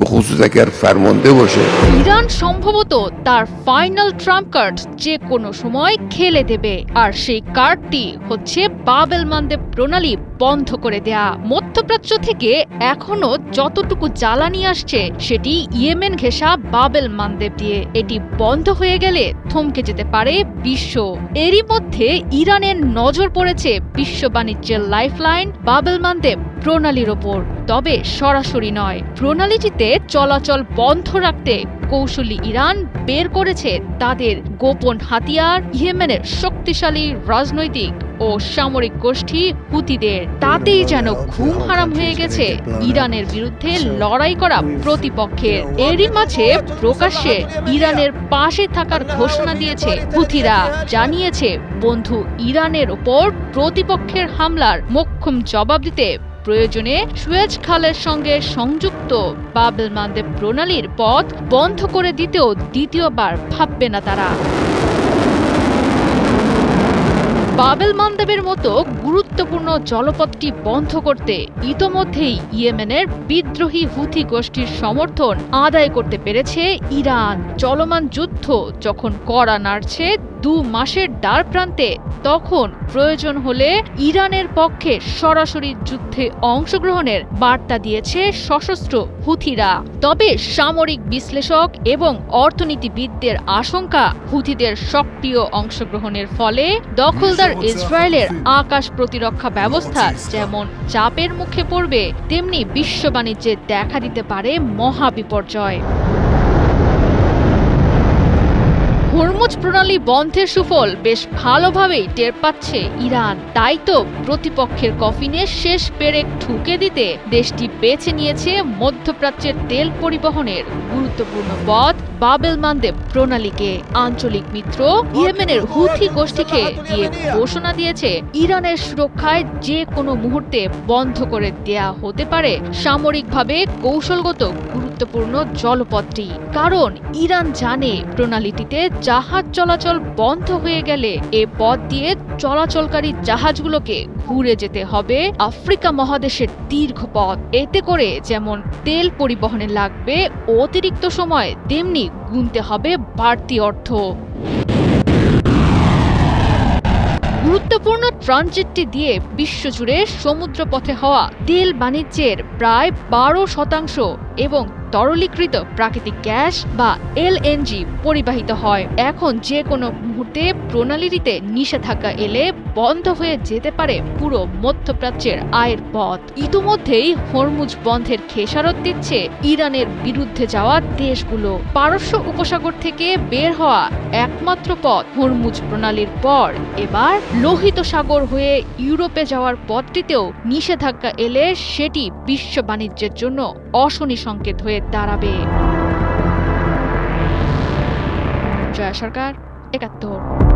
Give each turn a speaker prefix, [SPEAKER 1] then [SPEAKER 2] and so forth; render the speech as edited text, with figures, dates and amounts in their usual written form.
[SPEAKER 1] بخصوص اگر فرمانده باشه
[SPEAKER 2] Iran সম্ভবত তার final Trump card যে কোনো সময় খেলে দেবে, আর সেই কার্ডটি হচ্ছে বাব এল মানদেব প্রণালী বন্ধ করে দেয়া। মধ্যপ্রাচ্য থেকে এখনো যতটুকু জ্বালানি আসছে সেটি ইয়েমেন ঘেঁষা বাব এল মানদেব দিয়ে। এটি বন্ধ হয়ে গেলে থমকে যেতে পারে বিশ্ব। এরই মধ্যে ইরানের নজর পড়েছে বিশ্ব বাণিজ্যের লাইফলাইন বাব এল মানদেব প্রণালীর ওপর, তবে সরাসরি নয়। প্রণালীটিতে চলাচল বন্ধ রাখতে কৌশলী ইরান বের করেছে তাদের গোপন হাতিয়ার, ইয়েমেনের শক্তিশালী রাজনৈতিক ও সামরিক গোষ্ঠী হুতিদের। তাতেই যেন ঘুম হারাম হয়ে গেছে ইরানের বিরুদ্ধে লড়াই করা প্রতিপক্ষের। এরই মাঝে প্রকাশ্যে ইরানের পাশে থাকার ঘোষণা দিয়েছে হুথিরা। জানিয়েছে বন্ধু ইরানের ওপর প্রতিপক্ষের হামলার মোক্ষম জবাব দিতে প্রয়োজনে সুয়েজ খালের সঙ্গে সংযুক্ত বাব এল মানদেব প্রণালীর পথ বন্ধ করে দিতেও দ্বিতীয়বার ভাববে না তারা। বাব এল মানদেবের মতো গুরুত্বপূর্ণ জলপথটি বন্ধ করতে ইতোমধ্যেই ইয়েমেনের বিদ্রোহী হুথি গোষ্ঠীর সমর্থন আদায় করতে পেরেছে ইরান। চলমান যুদ্ধ যখন কড়া নাড়ছে 2 মাসের দ্বার প্রান্তে, তখন প্রয়োজন হলে ইরানের পক্ষে সরাসরি যুদ্ধে অংশগ্রহণের বার্তা দিয়েছে সশস্ত্র হুথিরা। তবে সামরিক বিশ্লেষক এবং অর্থনীতিবিদদের আশঙ্কা, হুথিদের সক্রিয় অংশগ্রহণের ফলে দখলদার ইসরায়েলের আকাশ প্রতিরক্ষা ব্যবস্থা যেমন চাপের মুখে পড়বে, তেমনি বিশ্ব বাণিজ্যে দেখা দিতে পারে মহাবিপর্যয়। হরমুজ প্রণালী বন্ধের সুফল বেশ ভালোভাবেই টের পাচ্ছে ইরান। তাই তো প্রতিপক্ষের কফিনে শেষ পেরেক ঠুকে দিতে দেশটি বেছে নিয়েছে মধ্যপ্রাচ্যের তেল পরিবহনের গুরুত্বপূর্ণ পথ বাব এল মানদেব প্রণালীকে। আঞ্চলিক মিত্র ইয়েমেনের হুথি গোষ্ঠীকে দিয়ে ঘোষণা দিয়েছে ইরানের সুরক্ষায় যে কোনো মুহূর্তে বন্ধ করে দেয়া হতে পারে সামরিকভাবে কৌশলগত গুরুত্বপূর্ণ জলপথটি। কারণ ইরান জানে প্রণালীটিতে জাহাজ চলাচল বন্ধ হয়ে গেলে এ পথ দিয়ে চলাচলকারী জাহাজগুলোকে ঘুরে যেতে হবে আফ্রিকা মহাদেশের দীর্ঘ পথ। এতে করে যেমন তেল পরিবহনে লাগবে অতিরিক্ত সময়, তেমনি গুনতে হবে বাড়তি অর্থ। গুরুত্বপূর্ণ ট্রানজিটটি দিয়ে বিশ্বজুড়ে সমুদ্রপথে হওয়া তেল বাণিজ্যের প্রায় 12% এবং তরলীকৃত প্রাকৃতিক গ্যাস বা এলএনজি পরিবাহিত হয়। এখন যে কোনো মুহূর্তে প্রণালীটিতে নিষেধাজ্ঞা এলে বন্ধ হয়ে যেতে পারে পুরো মধ্যপ্রাচ্যের আয়ের পথ। ইতিমধ্যেই হরমুজ বন্ধের খেসারত দিচ্ছে ইরানের বিরুদ্ধে যাওয়া দেশগুলো। পারস্য উপসাগর থেকে বের হওয়া একমাত্র পথ হরমুজ প্রণালীর পর এবার লোহিত সাগর হয়ে ইউরোপে যাওয়ার পথটিতেও নিষেধাজ্ঞা এলে সেটি বিশ্ব বাণিজ্যের জন্য অশনি সংকেত হয়ে দাঁড়াবে। জয়া সরকার, ৭১।